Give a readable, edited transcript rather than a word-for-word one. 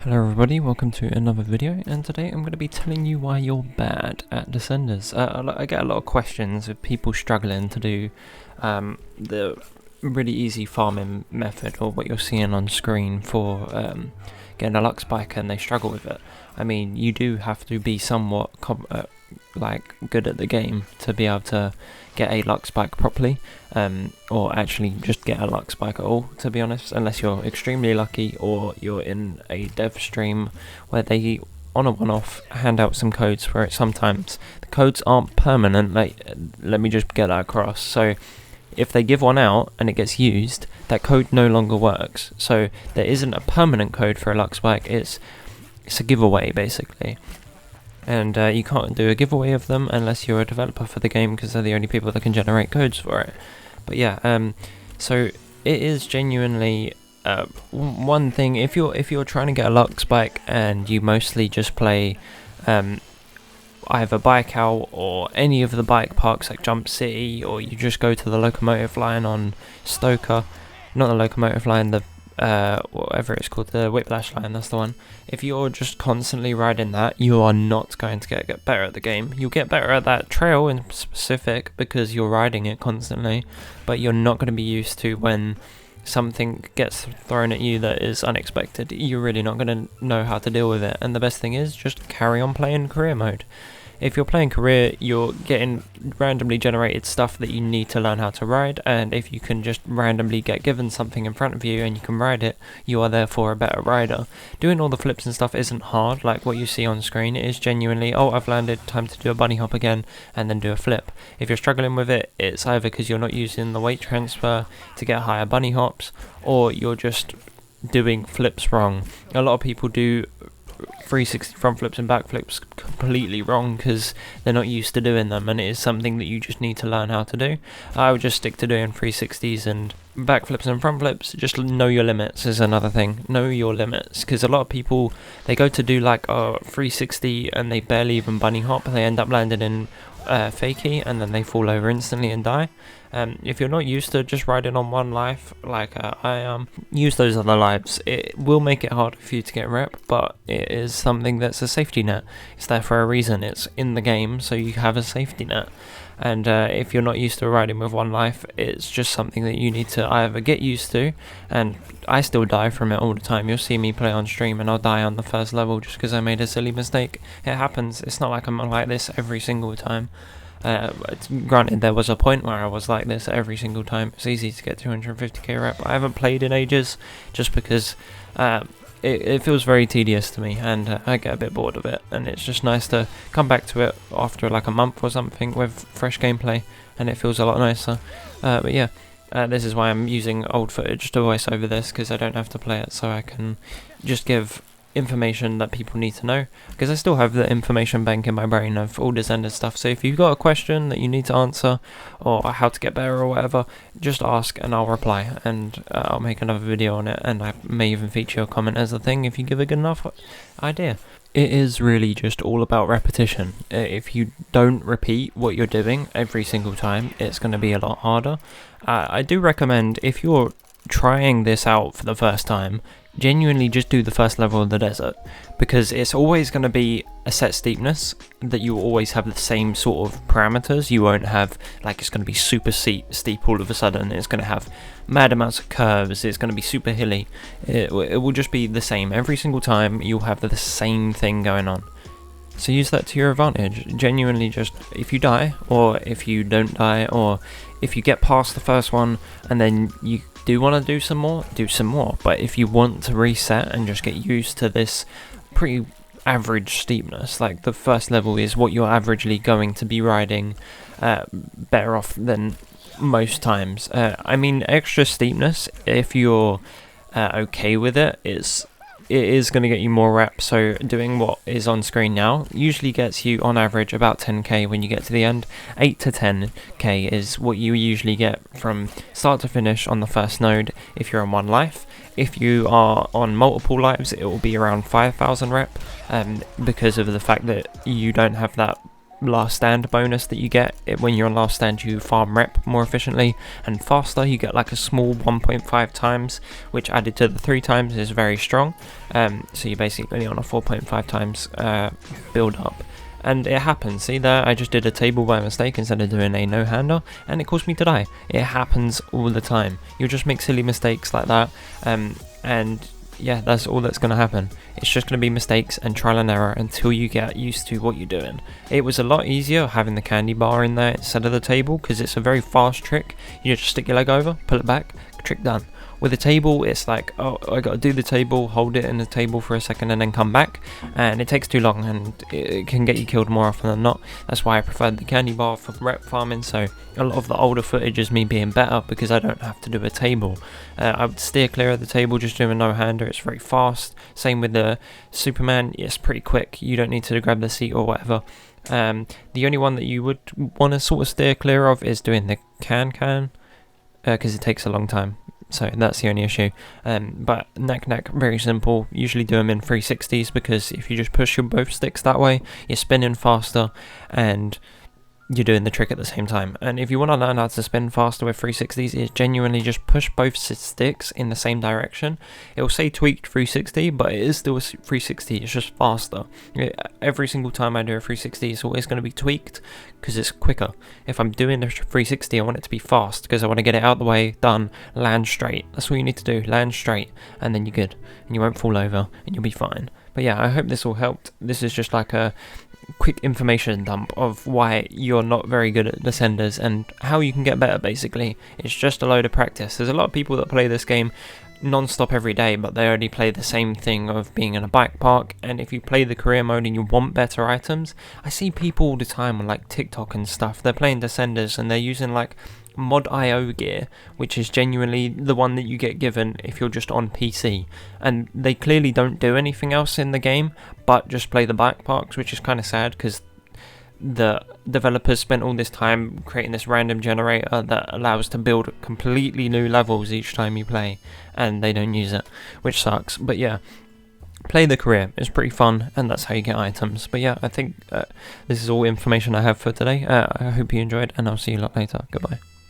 Hello everybody, welcome to another video, and today I'm going to be telling you why you're bad at Descenders. I get a lot of questions of people struggling to do the really easy farming method, or what you're seeing on screen for getting a Lux Bike, and they struggle with it. I mean, you do have to be somewhat good at the game to be able to get a Lux Bike properly, or actually just get a Lux Bike at all, to be honest, unless you're extremely lucky or you're in a dev stream where they, on a one-off, hand out some codes for it. Sometimes the codes aren't permanent, let me just get that across. So if they give one out and it gets used, that code no longer works. So there isn't a permanent code for a Lux Bike, it's a giveaway basically. And you can't do a giveaway of them unless you're a developer for the game, because they're the only people that can generate codes for it. But yeah, so it is genuinely one thing. If you're trying to get a Lux Bike and you mostly just play either Bike Out or any of the bike parks like Jump City, or you just go to the locomotive line on Stoker, not the locomotive line, the whatever it's called, the Whiplash line, that's the one. If you're just constantly riding that, you are not going to get better at the game. You'll get better at that trail in specific because you're riding it constantly, but you're not going to be used to when something gets thrown at you that is unexpected. You're really not going to know how to deal with it, and the best thing is just carry on playing career mode. If you're playing career, you're getting randomly generated stuff that you need to learn how to ride, and if you can just randomly get given something in front of you and you can ride it, you are therefore a better rider. Doing all the flips and stuff isn't hard like what you see on screen. It is genuinely, oh, I've landed, time to do a bunny hop again, and then do a flip. If you're struggling with it, it's either because you're not using the weight transfer to get higher bunny hops, or you're just doing flips wrong. A lot of people do 360 front flips and back flips completely wrong because they're not used to doing them, and it is something that you just need to learn how to do. I would just stick to doing 360s and back flips and front flips. Just know your limits is another thing. Know your limits, because a lot of people, they go to do like a 360 and they barely even bunny hop. They end up landing in fakie, and then they fall over instantly and die. If you're not used to just riding on one life like I am, use those other lives. It will make it harder for you to get rep, but it is something that's a safety net. It's there for a reason. It's in the game, so you have a safety net. And if you're not used to riding with one life, it's just something that you need to either get used to, and I still die from it all the time. You'll see me play on stream and I'll die on the first level just because I made a silly mistake. It happens. It's not like I'm like this every single time. Granted, there was a point where I was like this every single time. It's easy to get 250k rep. I haven't played in ages just because it feels very tedious to me, and I get a bit bored of it, and it's just nice to come back to it after like a month or something with fresh gameplay, and it feels a lot nicer. But yeah, this is why I'm using old footage to voice over this, because I don't have to play it, so I can just give information that people need to know, because I still have the information bank in my brain of all this end of stuff. So if you've got a question that you need to answer, or how to get better or whatever, just ask and I'll reply, and I'll make another video on it, and I may even feature your comment as a thing if you give a good enough idea. It is really just all about repetition. If you don't repeat what you're doing every single time, it's going to be a lot harder. I do recommend, if you're trying this out for the first time, genuinely just do the first level of the desert, because it's always going to be a set steepness that you always have the same sort of parameters. You won't have like it's going to be super steep all of a sudden. It's going to have mad amounts of curves. It's going to be super hilly. It will just be the same every single time. You'll have the same thing going on. So use that to your advantage. Genuinely, just if you die, or if you don't die, or if you get past the first one and then you do want to do some more. But if you want to reset and just get used to this pretty average steepness, like the first level is what you're averagely going to be riding, better off than most times. I mean, extra steepness, if you're okay with it, it is going to get you more reps. So doing what is on screen now usually gets you on average about 10k when you get to the end. 8 to 10k is what you usually get from start to finish on the first node if you're on one life. If you are on multiple lives, it will be around 5,000 rep, because of the fact that you don't have that last stand bonus that you get. When you're on last stand, you farm rep more efficiently and faster. You get like a small 1.5 times, which added to the 3 times is very strong. So you're basically on a 4.5 times build up. And it happens. See there, I just did a table by mistake instead of doing a no-hander, and it caused me to die. It happens all the time. You'll just make silly mistakes like that, and yeah, that's all that's going to happen. It's just going to be mistakes and trial and error until you get used to what you're doing. It was a lot easier having the candy bar in there instead of the table, because it's a very fast trick. You just stick your leg over, pull it back, trick done. With a table, it's like, oh, I got to do the table, hold it in the table for a second and then come back, and it takes too long and it can get you killed more often than not. That's why I preferred the candy bar for rep farming. So a lot of the older footage is me being better because I don't have to do a table. I would steer clear of the table, just doing a no-hander. It's very fast. Same with the Superman, it's pretty quick. You don't need to grab the seat or whatever. The only one that you would want to sort of steer clear of is doing the can because it takes a long time. So that's the only issue. But neck, very simple. Usually do them in 360s, because if you just push your both sticks that way, you're spinning faster and you're doing the trick at the same time. And if you want to learn how to spin faster with 360s, it's genuinely just push both sticks in the same direction. It will say tweaked 360, but it is still a 360. It's just faster. Every single time I do a 360, it's always going to be tweaked because it's quicker. If I'm doing a 360, I want it to be fast because I want to get it out of the way, done, land straight. That's all you need to do, land straight, and then you're good. And you won't fall over, and you'll be fine. But yeah, I hope this all helped. This is just like a quick information dump of why you're not very good at Descenders and how you can get better. Basically, it's just a load of practice. There's a lot of people that play this game non-stop every day, but they only play the same thing of being in a bike park. And if you play the career mode and you want better items, I see people all the time on like TikTok and stuff, they're playing Descenders and they're using like mod.io gear, which is genuinely the one that you get given if you're just on PC, and they clearly don't do anything else in the game but just play the bike parks, which is kind of sad because the developers spent all this time creating this random generator that allows to build completely new levels each time you play, and they don't use it, which sucks. But yeah, play the career, it's pretty fun, and that's how you get items. But yeah, I think this is all information I have for today. I hope you enjoyed, and I'll see you a lot later. Goodbye.